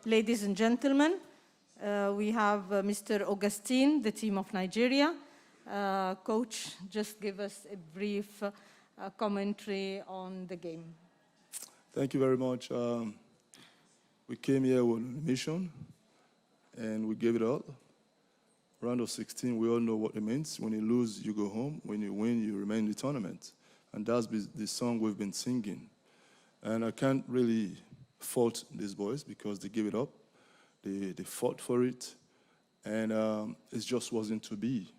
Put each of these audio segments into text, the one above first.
ladies and gentlemen. We have Mr. Augustine, the team of Nigeria. Coach, just give us a brief commentary on the game. Thank you very much. We came here with a mission, and we gave it all. Round of 16, we all know what it means. When you lose, you go home. When you win, you remain in the tournament. And that's the song we've been singing. And I can't really fault these boys because they gave it up. They fought for it. And it just wasn't to be.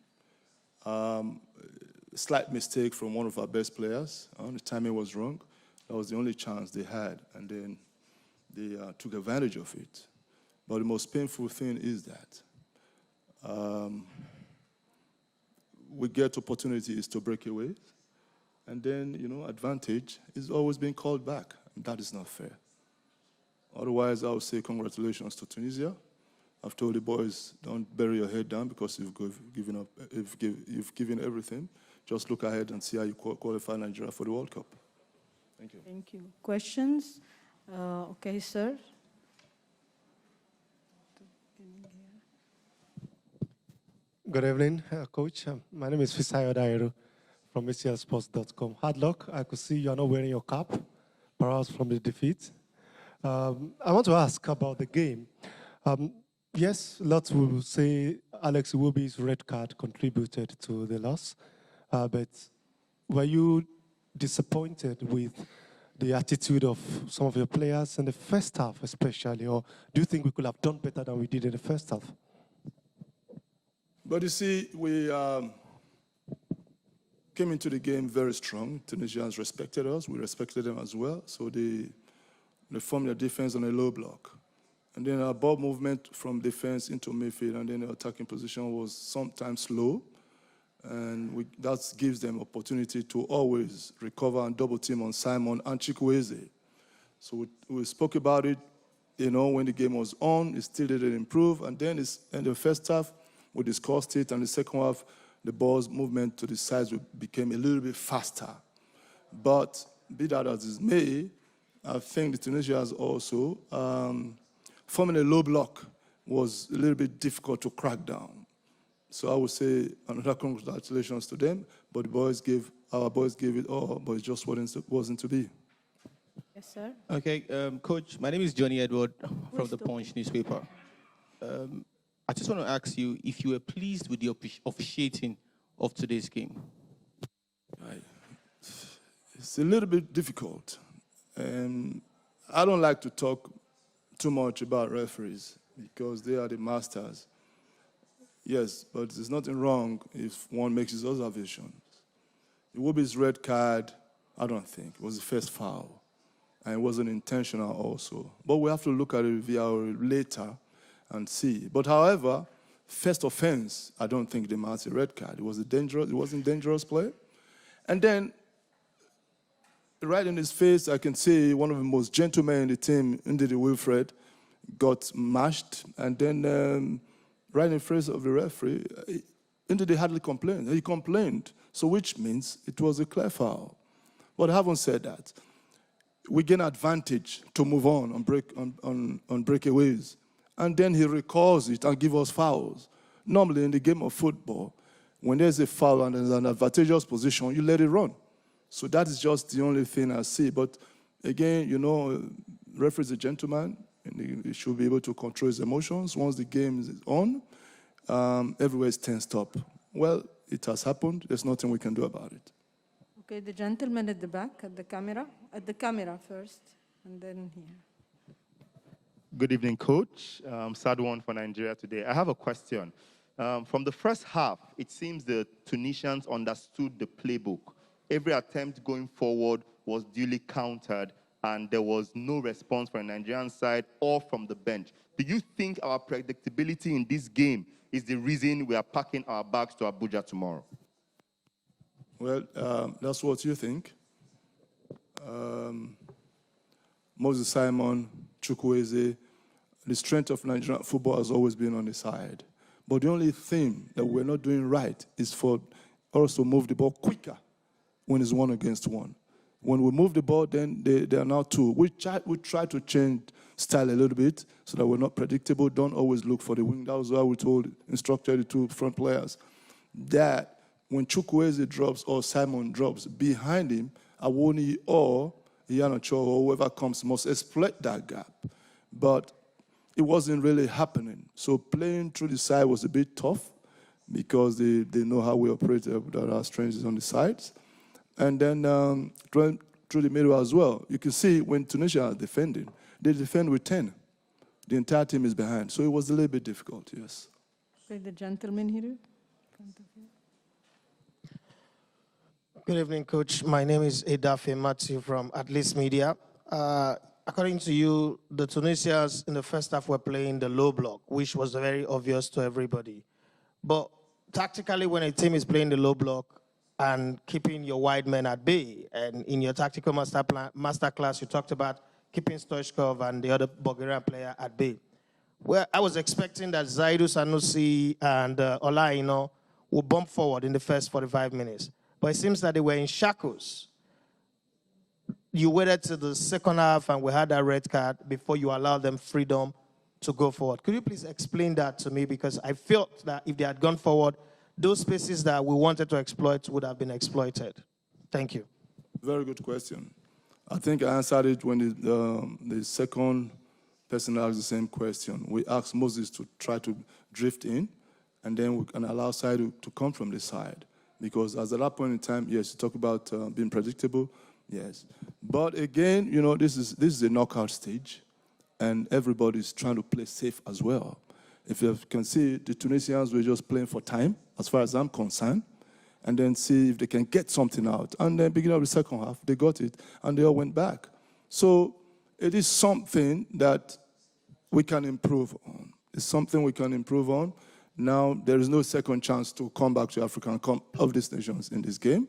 Slight mistake from one of our best players. The timing was wrong. That was the only chance they had. And then they took advantage of it. But the most painful thing is that we get opportunities to break away. And then, you know, advantage is always being called back. That is not fair. Otherwise, I would say congratulations to Tunisia. I've told the boys, don't bury your head down because you've given up. You've given everything. Just look ahead and see how you qualify Nigeria for the World Cup. Thank you. Thank you. Questions? Okay, sir. Good evening, Coach. My name is Fisayo Dairo from ACLsports.com. Hard luck. I could see you are not wearing your cap, perhaps from the defeat. I want to ask about the game. Yes, lots will say Alex Iwobi's red card contributed to the loss, but were you disappointed with the attitude of some of your players in the first half especially, or do you think we could have done better than we did in the first half? But you see, we came into the game very strong. Tunisians respected us. We respected them as well. So they formed their defense on a low block. And then our ball movement from defense into midfield and then the attacking position was sometimes slow. And that gives them opportunity to always recover and double team on Simon and Chukwueze. So we spoke about it, you know, when the game was on. It still didn't improve. And then in the first half, we discussed it. And the second half, the ball's movement to the sides became a little bit faster. But be that as it may, I think the Tunisians also, forming a low block was a little bit difficult to crack down. So I would say another congratulations to them, but our boys gave it all, but it just wasn't to be. Yes, sir. Okay, Coach, my name is Johnny Edward from the Punch newspaper. I just want to ask you if you were pleased with the officiating of today's game. It's a little bit difficult. I don't like to talk too much about referees because they are the masters. Yes, but there's nothing wrong if one makes his observations. Iwobi's red card, I don't think. It was the first foul. And it wasn't intentional also. But we have to look at it via later and see. But however, first offense, I don't think they marked a red card. It wasn't dangerous play. And then, right in his face, I can see one of the most gentlemen in the team, Ndidi Wilfred, got mashed. And then, right in the face of the referee, Ndidi hardly complained. He complained, so which means it was a clear foul. But having said that, we gain advantage to move on breakaways. And then he recalls it and gives us fouls. Normally, in the game of football, when there's a foul and there's an advantageous position, you let it run. So that is just the only thing I see. But again, you know, referee is a gentleman, and he should be able to control his emotions. Once the game is on, everywhere is tensed up. Well, it has happened. There's nothing we can do about it. Okay, the gentleman at the back, at the camera. At the camera first, and then here. Good evening, Coach. Sadwan for Nigeria today. I have a question. From the first half, it seems the Tunisians understood the playbook. Every attempt going forward was duly countered, and there was no response from the Nigerian side or from the bench. Do you think our predictability in this game is the reason we are packing our bags to Abuja tomorrow? Well, that's what you think. Moses Simon, Chukwueze, the strength of Nigerian football has always been on the side. But the only thing that we're not doing right is for us to move the ball quicker when it's 1 against 1. When we move the ball, then they are now two. We try to change style a little bit so that we're not predictable. Don't always look for the wing. That was why we instructed the two front players that when Chukwueze drops or Simon drops, behind him, Awoni or Iheanacho or whoever comes must exploit that gap. But it wasn't really happening. So playing through the side was a bit tough because they know how we operate. There are strengths on the sides. And then through the middle as well. You can see when Tunisia is defending, they defend with 10. The entire team is behind. So it was a little bit difficult, yes. Okay, the gentleman here. Good evening, Coach. My name is Edafe Matthew from At Least Media. According to you, the Tunisians in the first half were playing the low block, which was very obvious to everybody. But tactically, when a team is playing the low block and keeping your wide men at bay, and in your tactical master class, you talked about keeping Stoichkov and the other Bulgarian player at bay. Well, I was expecting that Zaidu Sanusi and Olaino would bump forward in the first 45 minutes. But it seems that they were in shackles. You waited to the second half and we had that red card before you allowed them freedom to go forward. Could you please explain that to me? Because I felt that if they had gone forward, those spaces that we wanted to exploit would have been exploited. Thank you. Very good question. I think I answered it when the second person asked the same question. We asked Moses to try to drift in, and then we can allow Saidu to come from the side. Because as at that point in time, yes, you talk about being predictable, yes. But again, you know, this is a knockout stage, and everybody's trying to play safe as well. If you can see, the Tunisians were just playing for time, as far as I'm concerned, and then see if they can get something out. And then beginning of the second half, they got it, and they all went back. So it is something that we can improve on. It's something we can improve on. Now, there is no second chance to come back to African of these nations in this game.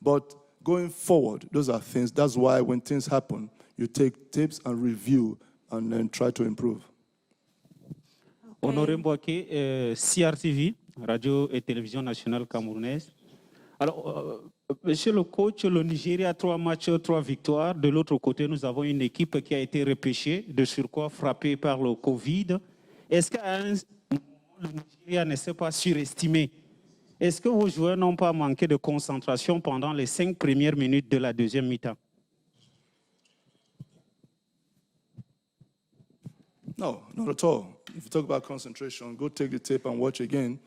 But going forward, those are things. That's why when things happen, you take tips and review and then try to improve. Honoré Mbouaké, CRTV, Radio et Télévision Nationale Camerounaise. Alors, monsieur le coach, le Nigeria, 3 matchs, 3 victoires. De l'autre côté, nous avons une équipe qui a été repêchée, de surcroît frappée par le Covid. Est-ce qu'à un le Nigeria ne s'est pas surestimé? Est-ce que vos joueurs n'ont pas manqué de concentration pendant les 5 premières minutes de la deuxième mi-temps? No, not at all. If you talk about concentration, go take the tape and watch again.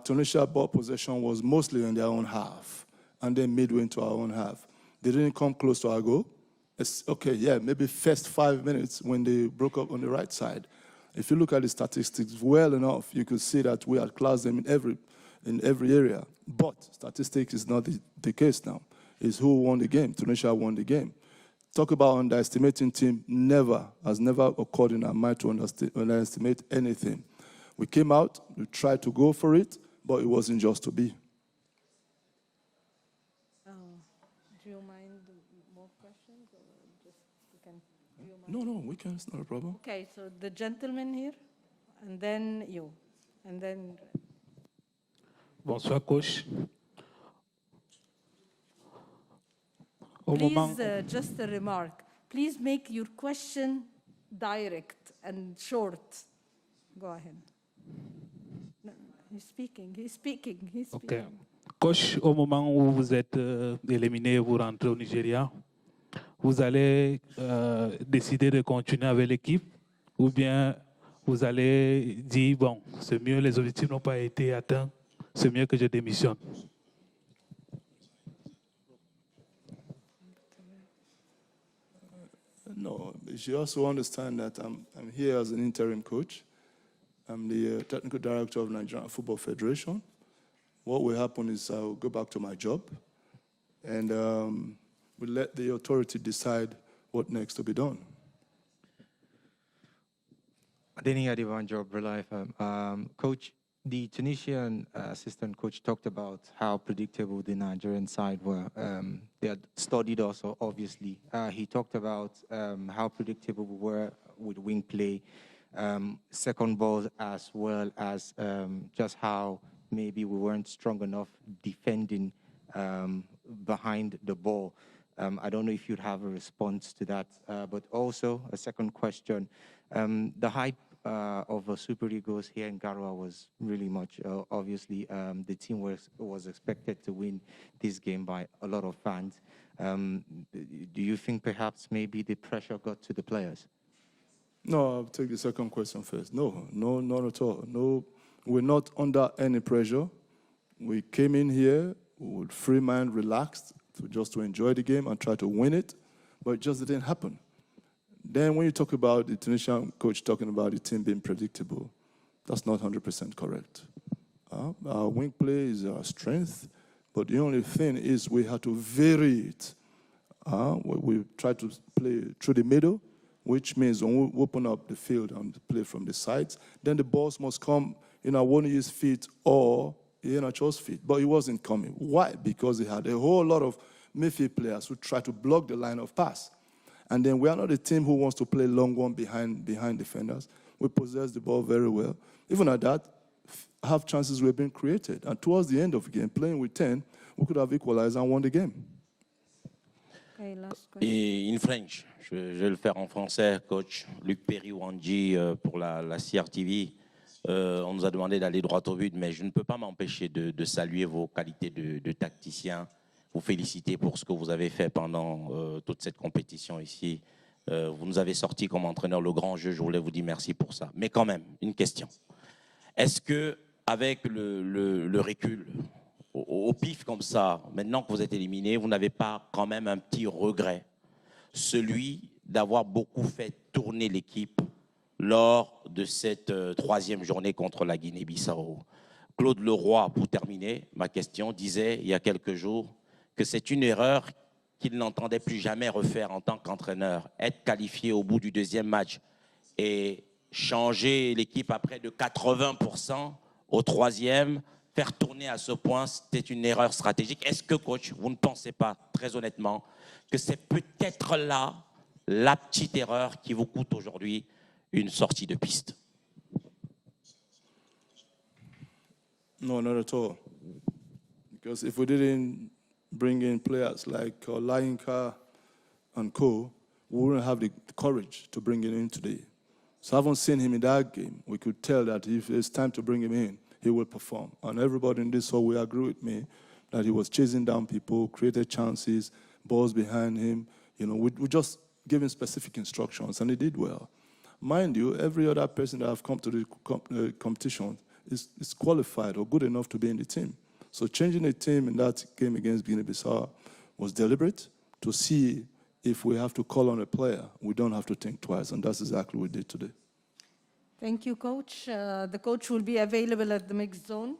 Tunisia ball possession was mostly in their own half, and then midway into our own half. They didn't come close to our goal. It's okay, yeah, maybe first 5 minutes when they broke up on the right side. If you look at the statistics well enough, you could see that we outclassed them in every area. But statistics is not the case now. It's who won the game. Tunisia won the game. Talk about underestimating team, has never occurred in our mind to underestimate anything. We came out, we tried to go for it, but it wasn't just to be. Do you mind more questions? Or just you can, do you mind? No, we can, it's not a problem. Okay, so the gentleman here, and then you, and then... Bonsoir, coach. Please, just a remark. Please make your question direct and short. Go ahead. No, he's speaking. Ok. Coach, au moment où vous êtes éliminé, vous rentrez au Nigeria, vous allez décider de continuer avec l'équipe ou bien vous allez dire, bon, c'est mieux, les objectifs n'ont pas été atteints, c'est mieux que je démissionne. No, you should also understand that I'm here as an interim coach. I'm the technical director of Nigerian Football Federation. What will happen is I'll go back to my job, and we'll let the authority decide what next to be done. Denny Adivan, Job Relief. Coach, the Tunisian assistant coach talked about how predictable the Nigerian side were. They had studied also, obviously. He talked about how predictable we were with wing play, second balls, as well as just how maybe we weren't strong enough defending behind the ball. I don't know if you'd have a response to that. But also, a second question, the hype of Super Eagles here in Garoua was really much. Obviously, the team was expected to win this game by a lot of fans. Do you think perhaps maybe the pressure got to the players? No, I'll take the second question first. No, not at all. No, we're not under any pressure. We came in here with free mind, relaxed, just to enjoy the game and try to win it, but it just didn't happen. Then when you talk about the Tunisian coach talking about the team being predictable, that's not 100% correct. Our wing play is our strength, but the only thing is we have to vary it. We try to play through the middle, which means when we open up the field and play from the sides, then the balls must come in Awoniyi's feet or Iheanacho's feet. But it wasn't coming. Why? Because he had a whole lot of midfield players who try to block the line of pass. And then we are not a team who wants to play long one behind defenders. We possess the ball very well. Even at that, half chances were being created. And towards the end of the game, playing with 10, we could have equalized and won the game. Okay, last question. Et in French, je vais le faire en français, coach. Luc Perry-Wanji pour la CRTV. On nous a demandé d'aller droit au but, mais je ne peux pas m'empêcher de saluer vos qualités de tacticien, vous féliciter pour ce que vous avez fait pendant toute cette compétition ici. Vous nous avez sorti comme entraîneur le grand jeu, je voulais vous dire merci pour ça. Mais quand même, une question. Est-ce que avec le recul, au pif comme ça, maintenant que vous êtes éliminé, vous n'avez pas quand même un petit regret, celui d'avoir beaucoup fait tourner l'équipe lors de cette troisième journée contre la Guinée-Bissau? Claude Leroy, pour terminer ma question, disait il y a quelques jours que c'est une erreur qu'il n'entendait plus jamais refaire en tant qu'entraîneur. Être qualifié au bout du deuxième match et changer l'équipe à près de 80% au troisième, faire tourner à ce point, c'était une erreur stratégique. Est-ce que, coach, vous ne pensez pas, très honnêtement, que c'est peut-être là la petite erreur qui vous coûte aujourd'hui une sortie de piste? No, not at all. Because if we didn't bring in players like Lainka and co, we wouldn't have the courage to bring him in today. So I haven't seen him in that game. We could tell that if it's time to bring him in, he will perform. And everybody in this hall will agree with me that he was chasing down people, created chances, balls behind him. You know, we just gave him specific instructions, and he did well. Mind you, every other person that have come to the competition is qualified or good enough to be in the team. So changing the team in that game against Guinea-Bissau was deliberate to see if we have to call on a player, we don't have to think twice, and that's exactly what we did today. Thank you, Coach. The coach will be available at the mixed zone